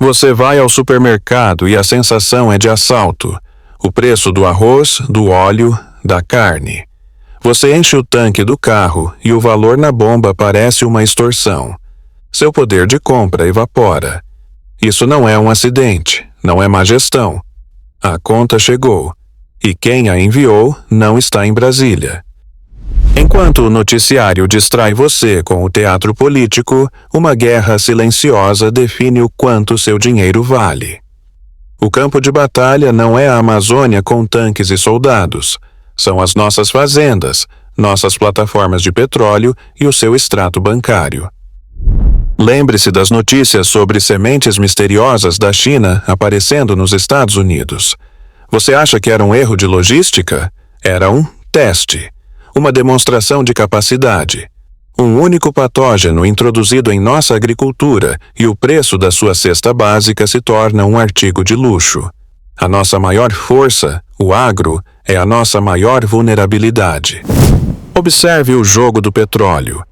Você vai ao supermercado e a sensação é de assalto. O preço do arroz, do óleo, da carne. Você enche o tanque do carro e o valor na bomba parece uma extorsão. Seu poder de compra evapora. Isso não é um acidente, não é má gestão. A conta chegou. E quem a enviou não está em Brasília. Enquanto o noticiário distrai você com o teatro político, uma guerra silenciosa define o quanto seu dinheiro vale. O campo de batalha não é a Amazônia com tanques e soldados. São as nossas fazendas, nossas plataformas de petróleo e o seu extrato bancário. Lembre-se das notícias sobre sementes misteriosas da China aparecendo nos Estados Unidos. Você acha que era um erro de logística? Era um teste. Uma demonstração de capacidade. Um único patógeno introduzido em nossa agricultura e o preço da sua cesta básica se torna um artigo de luxo. A nossa maior força, o agro, é a nossa maior vulnerabilidade. Observe o jogo do petróleo.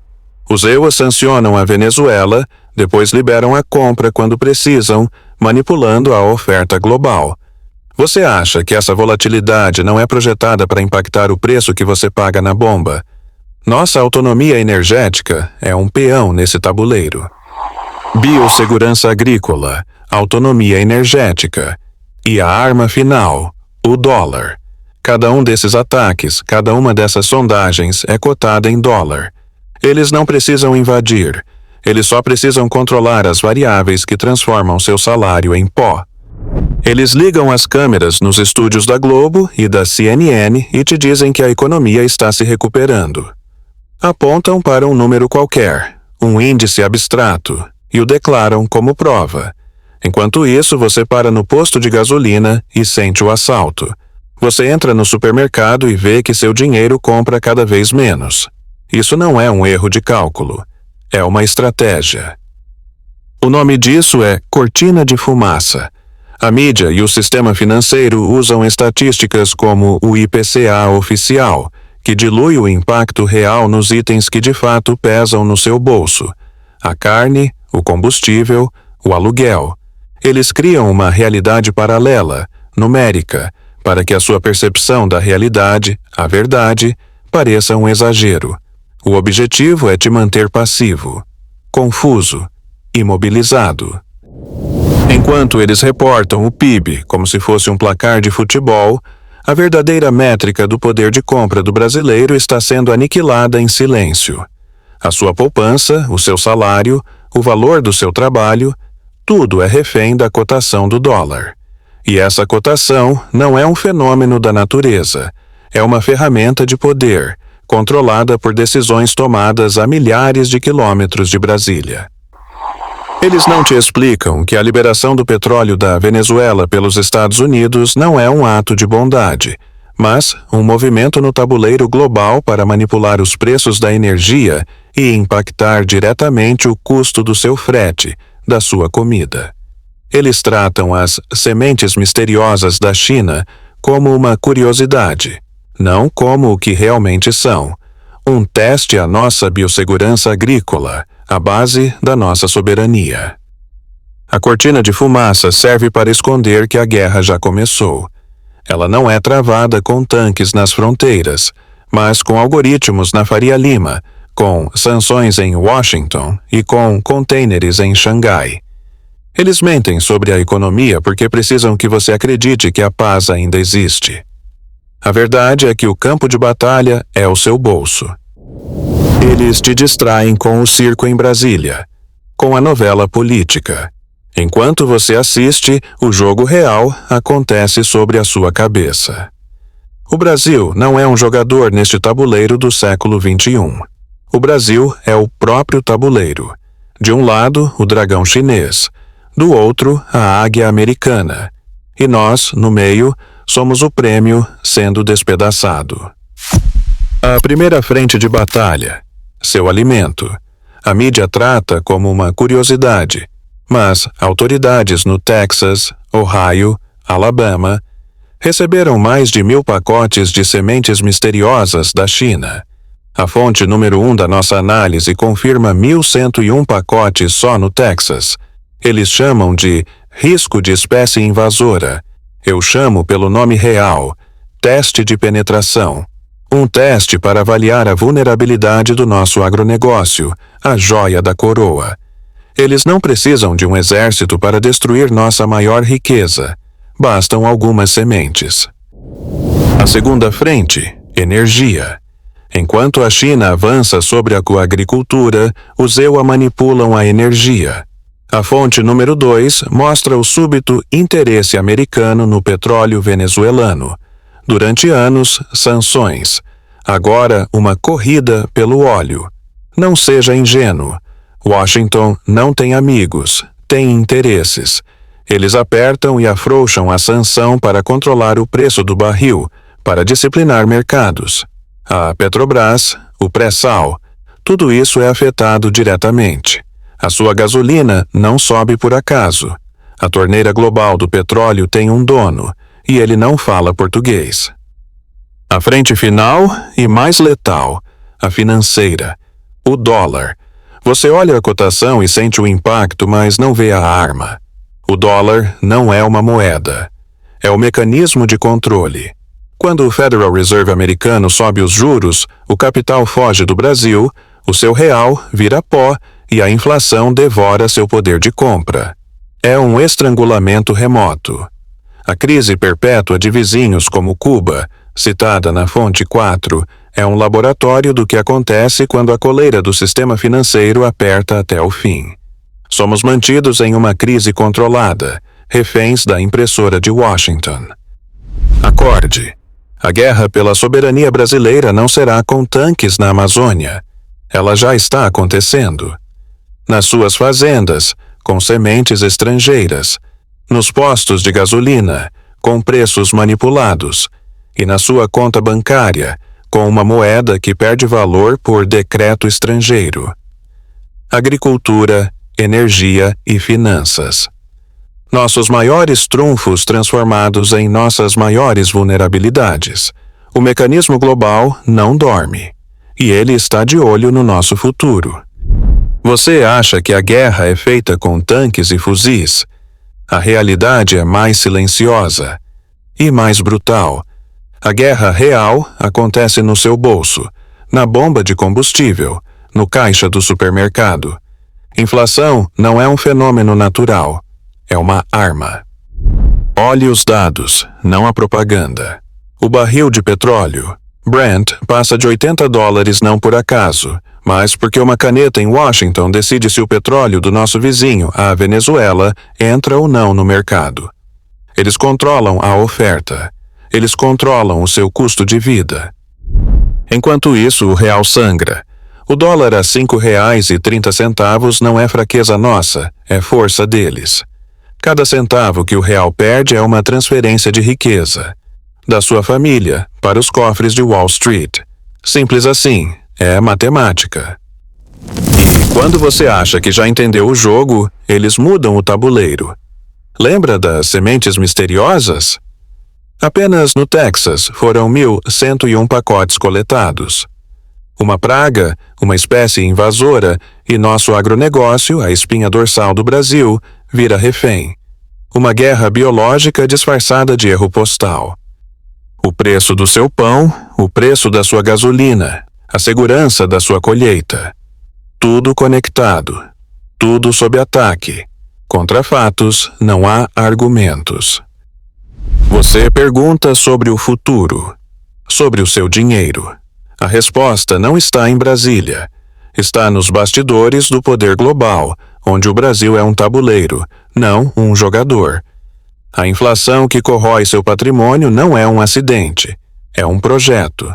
Os EUA sancionam a Venezuela, depois liberam a compra quando precisam, manipulando a oferta global. Você acha que essa volatilidade não é projetada para impactar o preço que você paga na bomba? Nossa autonomia energética é um peão nesse tabuleiro. Biossegurança agrícola, autonomia energética. E a arma final, o dólar. Cada um desses ataques, cada uma dessas sondagens é cotada em dólar. Eles não precisam invadir. Eles só precisam controlar as variáveis que transformam seu salário em pó. Eles ligam as câmeras nos estúdios da Globo e da CNN e te dizem que a economia está se recuperando. Apontam para um número qualquer, um índice abstrato, e o declaram como prova. Enquanto isso, você para no posto de gasolina e sente o assalto. Você entra no supermercado e vê que seu dinheiro compra cada vez menos. Isso não é um erro de cálculo, é uma estratégia. O nome disso é cortina de fumaça. A mídia e o sistema financeiro usam estatísticas como o IPCA oficial, que dilui o impacto real nos itens que de fato pesam no seu bolso: a carne, o combustível, o aluguel. Eles criam uma realidade paralela, numérica, para que a sua percepção da realidade, a verdade, pareça um exagero. O objetivo é te manter passivo, confuso, imobilizado. Enquanto eles reportam o PIB como se fosse um placar de futebol, a verdadeira métrica do poder de compra do brasileiro está sendo aniquilada em silêncio. A sua poupança, o seu salário, o valor do seu trabalho, tudo é refém da cotação do dólar. E essa cotação não é um fenômeno da natureza, é uma ferramenta de poder, controlada por decisões tomadas a milhares de quilômetros de Brasília. Eles não te explicam que a liberação do petróleo da Venezuela pelos Estados Unidos não é um ato de bondade, mas um movimento no tabuleiro global para manipular os preços da energia e impactar diretamente o custo do seu frete, da sua comida. Eles tratam as sementes misteriosas da China como uma curiosidade, não como o que realmente são: um teste à nossa biossegurança agrícola, a base da nossa soberania. A cortina de fumaça serve para esconder que a guerra já começou. Ela não é travada com tanques nas fronteiras, mas com algoritmos na Faria Lima, com sanções em Washington e com contêineres em Xangai. Eles mentem sobre a economia porque precisam que você acredite que a paz ainda existe. A verdade é que o campo de batalha é o seu bolso. Eles te distraem com o circo em Brasília, com a novela política. Enquanto você assiste, o jogo real acontece sobre a sua cabeça. O Brasil não é um jogador neste tabuleiro do século XXI. O Brasil é o próprio tabuleiro. De um lado, o dragão chinês, do outro, a águia americana. E nós, no meio, somos o prêmio sendo despedaçado. A primeira frente de batalha, seu alimento. A mídia trata como uma curiosidade, mas autoridades no Texas, Ohio, Alabama, receberam mais de 1.000 pacotes de sementes misteriosas da China. A fonte número 1 da nossa análise confirma 1.101 pacotes só no Texas. Eles chamam de risco de espécie invasora. Eu chamo pelo nome real: teste de penetração. Um teste para avaliar a vulnerabilidade do nosso agronegócio, a joia da coroa. Eles não precisam de um exército para destruir nossa maior riqueza. Bastam algumas sementes. A segunda frente: energia. Enquanto a China avança sobre a agricultura, os EUA manipulam a energia. A fonte número 2 mostra o súbito interesse americano no petróleo venezuelano. Durante anos, sanções. Agora, uma corrida pelo óleo. Não seja ingênuo. Washington não tem amigos, tem interesses. Eles apertam e afrouxam a sanção para controlar o preço do barril, para disciplinar mercados. A Petrobras, o pré-sal, tudo isso é afetado diretamente. A sua gasolina não sobe por acaso. A torneira global do petróleo tem um dono, e ele não fala português. A frente final e mais letal, a financeira, o dólar. Você olha a cotação e sente o impacto, mas não vê a arma. O dólar não é uma moeda. É o mecanismo de controle. Quando o Federal Reserve americano sobe os juros, o capital foge do Brasil, o seu real vira pó e a inflação devora seu poder de compra. É um estrangulamento remoto. A crise perpétua de vizinhos como Cuba, citada na fonte 4, é um laboratório do que acontece quando a coleira do sistema financeiro aperta até o fim. Somos mantidos em uma crise controlada, reféns da impressora de Washington. Acorde. A guerra pela soberania brasileira não será com tanques na Amazônia. Ela já está acontecendo. Nas suas fazendas, com sementes estrangeiras, nos postos de gasolina, com preços manipulados, e na sua conta bancária, com uma moeda que perde valor por decreto estrangeiro. Agricultura, energia e finanças. Nossos maiores trunfos transformados em nossas maiores vulnerabilidades. O mecanismo global não dorme, e ele está de olho no nosso futuro. Você acha que a guerra é feita com tanques e fuzis? A realidade é mais silenciosa e mais brutal. A guerra real acontece no seu bolso, na bomba de combustível, no caixa do supermercado. Inflação não é um fenômeno natural, é uma arma. Olhe os dados, não a propaganda. O barril de petróleo, Brent, passa de $80 não por acaso, mas porque uma caneta em Washington decide se o petróleo do nosso vizinho, a Venezuela, entra ou não no mercado. Eles controlam a oferta. Eles controlam o seu custo de vida. Enquanto isso, o real sangra. O dólar a R$ 5,30 não é fraqueza nossa, é força deles. Cada centavo que o real perde é uma transferência de riqueza. Da sua família para os cofres de Wall Street. Simples assim, é matemática. E quando você acha que já entendeu o jogo, eles mudam o tabuleiro. Lembra das sementes misteriosas? Apenas no Texas foram 1.101 pacotes coletados. Uma praga, uma espécie invasora, e nosso agronegócio, a espinha dorsal do Brasil, vira refém. Uma guerra biológica disfarçada de erro postal. O preço do seu pão, o preço da sua gasolina, a segurança da sua colheita. Tudo conectado, tudo sob ataque. Contra fatos, não há argumentos. Você pergunta sobre o futuro, sobre o seu dinheiro. A resposta não está em Brasília. Está nos bastidores do poder global, onde o Brasil é um tabuleiro, não um jogador. A inflação que corrói seu patrimônio não é um acidente, é um projeto.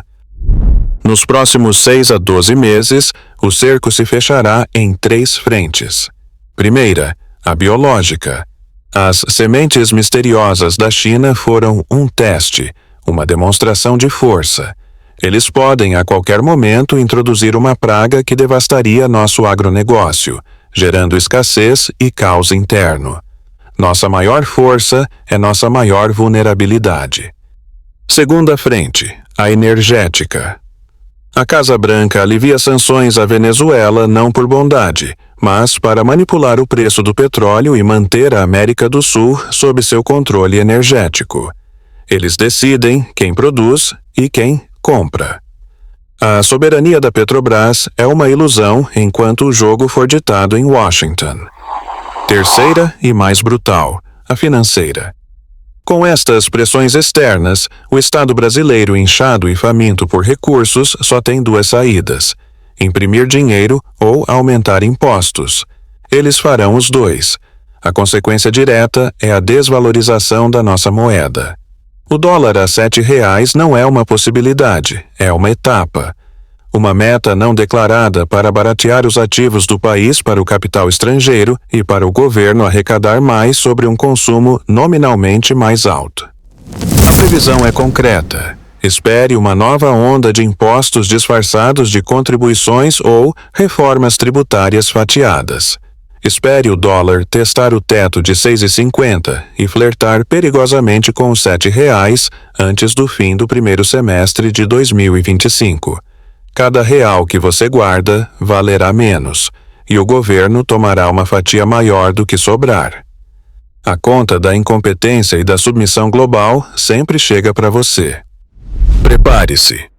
Nos próximos 6 a 12 meses, o cerco se fechará em 3 frentes. Primeira, a biológica. As sementes misteriosas da China foram um teste, uma demonstração de força. Eles podem, a qualquer momento, introduzir uma praga que devastaria nosso agronegócio, gerando escassez e caos interno. Nossa maior força é nossa maior vulnerabilidade. Segunda frente, a energética. A Casa Branca alivia sanções à Venezuela não por bondade, mas para manipular o preço do petróleo e manter a América do Sul sob seu controle energético. Eles decidem quem produz e quem compra. A soberania da Petrobras é uma ilusão enquanto o jogo for ditado em Washington. Terceira e mais brutal, a financeira. Com estas pressões externas, o Estado brasileiro, inchado e faminto por recursos, só tem duas saídas: imprimir dinheiro ou aumentar impostos. Eles farão os dois. A consequência direta é a desvalorização da nossa moeda. O dólar a R$7 não é uma possibilidade, é uma etapa. Uma meta não declarada para baratear os ativos do país para o capital estrangeiro e para o governo arrecadar mais sobre um consumo nominalmente mais alto. A previsão é concreta. Espere uma nova onda de impostos disfarçados de contribuições ou reformas tributárias fatiadas. Espere o dólar testar o teto de 6,50 e flertar perigosamente com os R$7 antes do fim do primeiro semestre de 2025. Cada real que você guarda valerá menos, e o governo tomará uma fatia maior do que sobrar. A conta da incompetência e da submissão global sempre chega para você. Prepare-se.